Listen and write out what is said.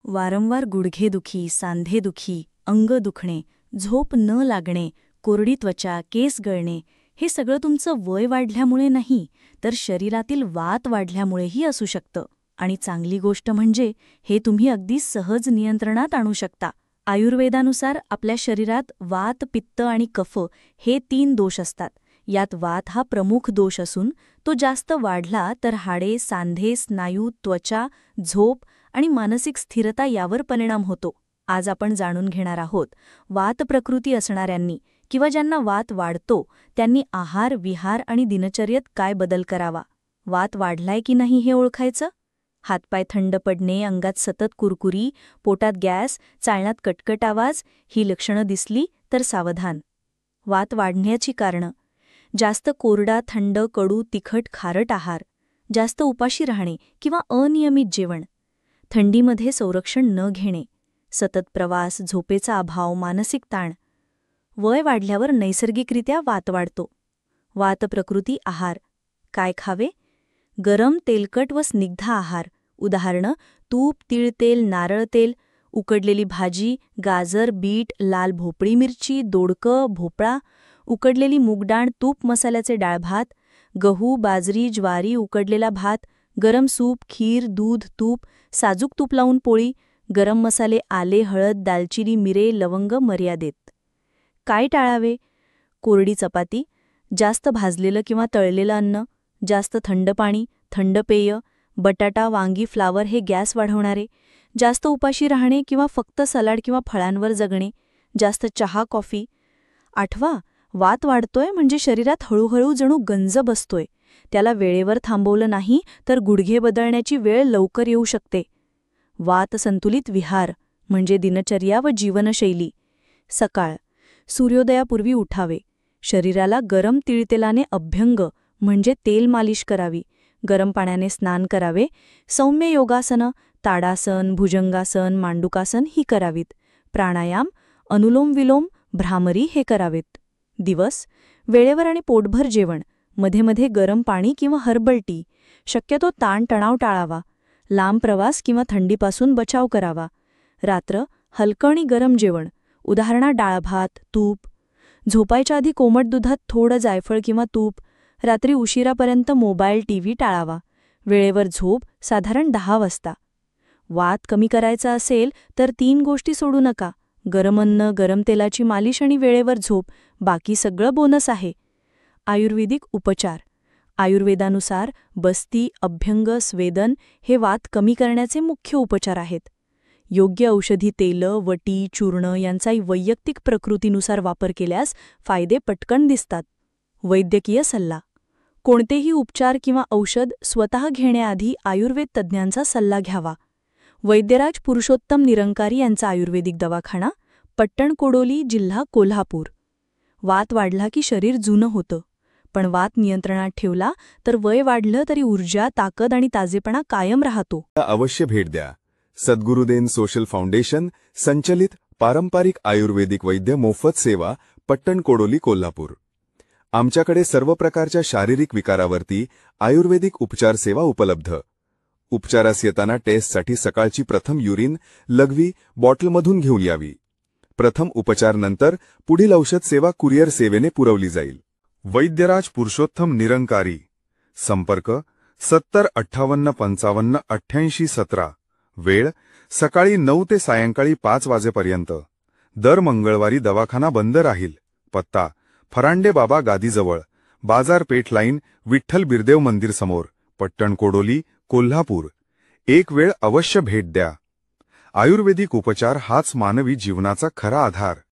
वारंवार गुडघेदुखी, सांधेदुखी, अंग दुखणे, झोप न लागणे, कोरडी त्वचा, केस गळणे हे सगळं तुमचं वय वाढल्यामुळे नाही, तर शरीरातील वात वाढल्यामुळेही असू शकतं. आणि चांगली गोष्ट म्हणजे हे तुम्ही अगदी सहज नियंत्रणात आणू शकता. आयुर्वेदानुसार आपल्या शरीरात वात, पित्त आणि कफ हे 3 दोष असतात. यात वात हा प्रमुख दोष असून तो जास्त वाढला तर हाडे, सांधे, स्नायू, त्वचा, झोप आणि मानसिक स्थिरता यावर परिणाम होतो. आज आपण जाणून घेणार आहोत वात प्रकृती असणाऱ्यांनी किंवा ज्यांना वात वाढतो त्यांनी आहार, विहार आणि दिनचर्येत काय बदल करावा. वात वाढलाय की नाही हे ओळखायचं. हातपाय थंड पडणे, अंगात सतत कुरकुरी, पोटात गॅस, चालण्यात कटकट आवाज ही लक्षणं दिसली तर सावधान. वात वाढण्याची कारणं: जास्त कोरडा, थंड, कडू, तिखट, खारट आहार, जास्त उपाशी राहणे किंवा अनियमित जेवण, थंडीमध्ये संरक्षण न घेणे, सतत प्रवास, झोपेचा अभाव, मानसिक ताण. वय वाढल्यावर नैसर्गिकरित्या वात वाढतो. वात प्रकृती आहार: काय खावे? गरम, तेलकट व स्निग्ध आहार, उदाहरणं तूप, तीळतेल, नारळ तेल, उकडलेली भाजी, गाजर, बीट, लाल भोपळी मिरची, दोडकं, भोपळा, उकडलेली मूगडाळ, तूप मसाल्याचे डाळभात, गहू, बाजरी, ज्वारी, उकडलेला भात, गरम सूप, खीर, दूध, तूप, साजूक तूप लावून पोळी, गरम मसाले, आले, हळद, दालचिनी, मिरे, लवंग मर्यादेत. काय टाळावे? कोरडी चपाती, जास्त भाजलेलं किंवा तळलेलं अन्न, जास्त थंड पाणी, थंड पेय, बटाटा, वांगी, फ्लावर हे गॅस वाढवणारे, जास्त उपाशी राहणे किंवा फक्त सलाड किंवा फळांवर जगणे, जास्त चहा, कॉफी. आठवा, वात वाढतोय म्हणजे शरीरात हळूहळू जणू गंज बसतोय. त्याला वेळेवर थांबवलं नाही तर गुडघे बदलण्याची वेळ लवकर येऊ शकते. वात संतुलित विहार म्हणजे दिनचर्या व जीवनशैली: सकाळ, सूर्योदयापूर्वी उठावे, शरीराला गरम तिळतेलाने अभ्यंग म्हणजे तेल मालिश करावी, गरम पाण्याने स्नान करावे, सौम्य योगासनं, ताडासन, भुजंगासन, मांडुकासन ही करावीत, प्राणायाम, अनुलोम विलोम, भ्रामरी हे करावेत. दिवस, वेळेवर आणि पोटभर जेवण, मध्ये मध्ये गरम पाणी किंवा हर्बल टी, शक्यतो ताणतणाव टाळावा, लांब प्रवास किंवा थंडीपासून बचाव करावा. रात्र, हलकं आणि गरम जेवण, उदाहरणा डाळभात, तूप. झोपायच्या आधी कोमट दुधात थोडं जायफळ किंवा तूप. रात्री उशिरापर्यंत मोबाईल, टीव्ही टाळावा. वेळेवर झोप, साधारण 10 वाजता. वात कमी करायचा असेल तर 3 गोष्टी सोडू नका: गरम अन्न, गरम तेलाची मालिश आणि वेळेवर झोप. बाकी सगळं बोनस आहे. आयुर्वेदिक उपचार: आयुर्वेदानुसार बस्ती, अभ्यंग, स्वेदन हे वात कमी करण्याचे मुख्य उपचार आहेत. योग्य औषधी तेलं, वटी, चूर्ण यांचा वैयक्तिक प्रकृतीनुसार वापर केल्यास फायदे पटकन दिसतात. वैद्यकीय सल्ला: कोणतेही उपचार किंवा औषध स्वतः घेण्याआधी आयुर्वेद तज्ज्ञांचा सल्ला घ्यावा. वैद्यराज पुरुषोत्तम निरंकारी यांचा आयुर्वेदिक दवाखाना, पट्टणकोडोली, जिल्हा कोल्हापूर. वात वाढला की शरीर जुनं होतं, पण वात नियंत्रणात ठेवला तर वय वाढलं तरी ऊर्जा, ताकद आणि ताजेपणा कायम राहतो. अवश्य भेट द्या. सद्गुरुदेव सोशल फाउंडेशन संचलित पारंपरिक आयुर्वेदिक वैद्य मोफत सेवा, पट्टणकोडोली, कोल्हापूर. आमच्याकडे सर्व प्रकारच्या शारीरिक विकारावरती आयुर्वेदिक उपचार सेवा उपलब्ध. उपचारास येताना टेस्टसाठी सकाळची प्रथम युरिन लघवी बॉटलमधून घेऊन यावी. प्रथम उपचार नंतर पुढील औषध सेवा कुरिअर सेवेने पुरवली जाईल. वैद्यराज पुरुषोत्तम निरंकारी. संपर्क 70 58 55 88 17. वेळ सकाळी 9 ते सायंकाळी 5 वाजेपर्यंत. दर मंगळवारी दवाखाना बंद राहील. पत्ता: फरांडे बाबा गादीजवळ, बाजारपेठ लाईन, विठ्ठल बिरदेव मंदिर समोर, पट्टणकोडोली, कोल्हापूर. एक वेळ अवश्य भेट द्या. आयुर्वेदिक उपचार हाच मानवी जीवनाचा खरा आधार.